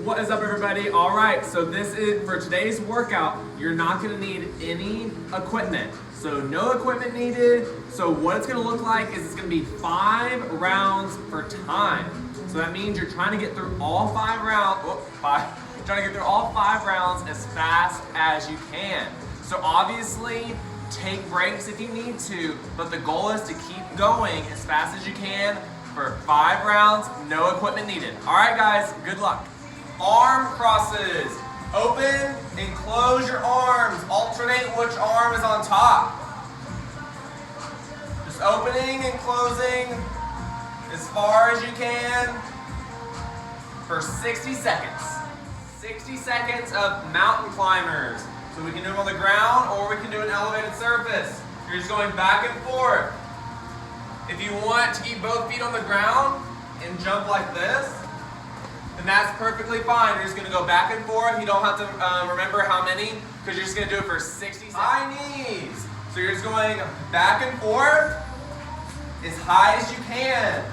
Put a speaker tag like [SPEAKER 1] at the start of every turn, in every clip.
[SPEAKER 1] What is up, everybody? All right, so this is for today's workout. You're not going to need any equipment. So no equipment needed. So what it's going to look like is it's going to be 5 rounds per time. So that means you're trying to get through all 5 rounds. Trying to get through all 5 rounds as fast as you can. So obviously, take breaks if you need to, but the goal is to keep going as fast as you can for 5 rounds, no equipment needed. All right, guys, good luck. Arm crosses. Open and close your arms. Alternate which arm is on top. Just opening and closing as far as you can for 60 seconds. 60 seconds of mountain climbers. So we can do them on the ground or we can do an elevated surface. You're just going back and forth. If you want to keep both feet on the ground and jump like this, then that's perfectly fine. You're just going to go back and forth. You don't have to remember how many, because you're just going to do it for 60 seconds. High knees. So you're just going back and forth as high as you can.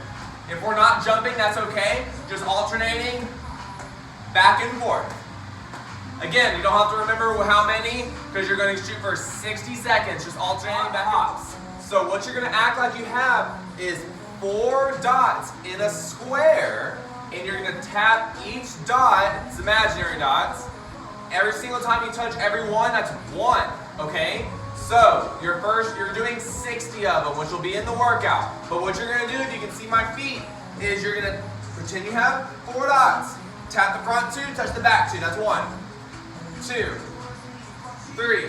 [SPEAKER 1] If we're not jumping, that's okay. Just alternating back and forth. Again, you don't have to remember how many, because you're going to shoot for 60 seconds, just alternating back hops. So what you're going to act like you have is 4 dots in a square, and you're going to tap each dot, it's imaginary dots. Every single time you touch every one, that's 1, okay? So you're doing 60 of them, which will be in the workout. But what you're going to do, if you can see my feet, is you're going to pretend you have 4 dots. Tap the front 2, touch the back 2, that's 1. 2, 3,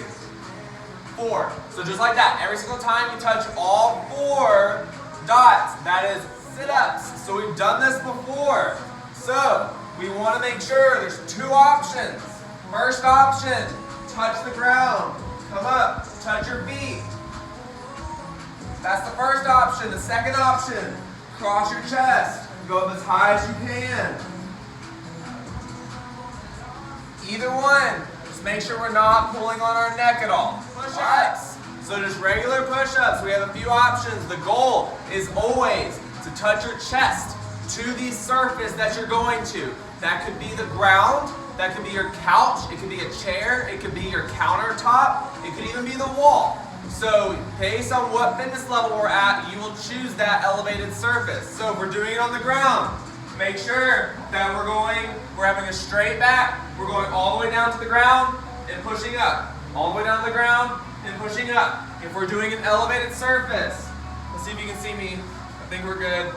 [SPEAKER 1] 4. So just like that, every single time you touch all 4 dots, that is sit-ups. So we've done this before. So we want to make sure there's 2 options. First option, touch the ground, come up, touch your feet. That's the first option. The second option, cross your chest, go up as high as you can. Either one, just make sure we're not pulling on our neck at all. Push-ups. So just regular push-ups. We have a few options. The goal is always to touch your chest to the surface that you're going to. That could be the ground, that could be your couch, it could be a chair, it could be your countertop, it could even be the wall. So based on what fitness level we're at, you will choose that elevated surface. So if we're doing it on the ground, make sure that we're having a straight back. We're going all the way down to the ground and pushing up. All the way down to the ground and pushing up. If we're doing an elevated surface, let's see if you can see me. I think we're good.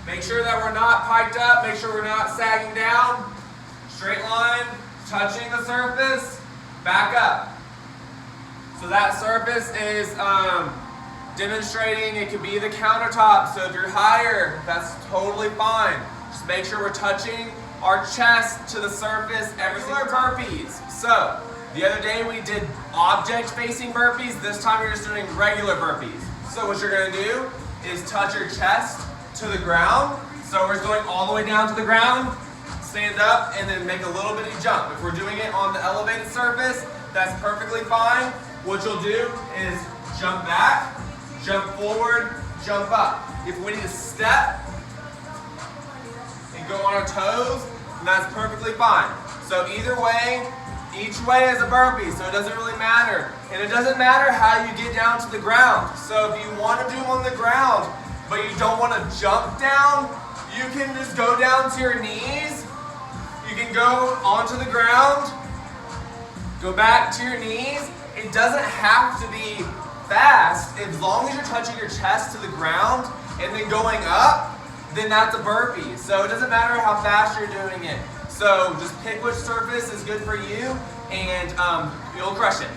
[SPEAKER 1] Make sure that we're not piked up. Make sure we're not sagging down. Straight line, touching the surface, back up. So that surface is demonstrating it could be the countertop. So if you're higher, that's totally fine. Just make sure we're touching our chest to the surface every single burpees. So the other day we did object-facing burpees. This time you're just doing regular burpees. So what you're going to do is touch your chest to the ground. So we're just going all the way down to the ground, stand up, and then make a little bitty jump. If we're doing it on the elevated surface, that's perfectly fine. What you'll do is jump back, jump forward, jump up. If we need to step and go on our toes, then that's perfectly fine. So either way, each way is a burpee, so it doesn't really matter. And it doesn't matter how you get down to the ground. So if you want to do them on the ground, but you don't want to jump down, you can just go down to your knees. You can go onto the ground, go back to your knees. It doesn't have to be fast. As long as you're touching your chest to the ground and then going up, then that's a burpee. So it doesn't matter how fast you're doing it. So just pick which surface is good for you and you'll crush it.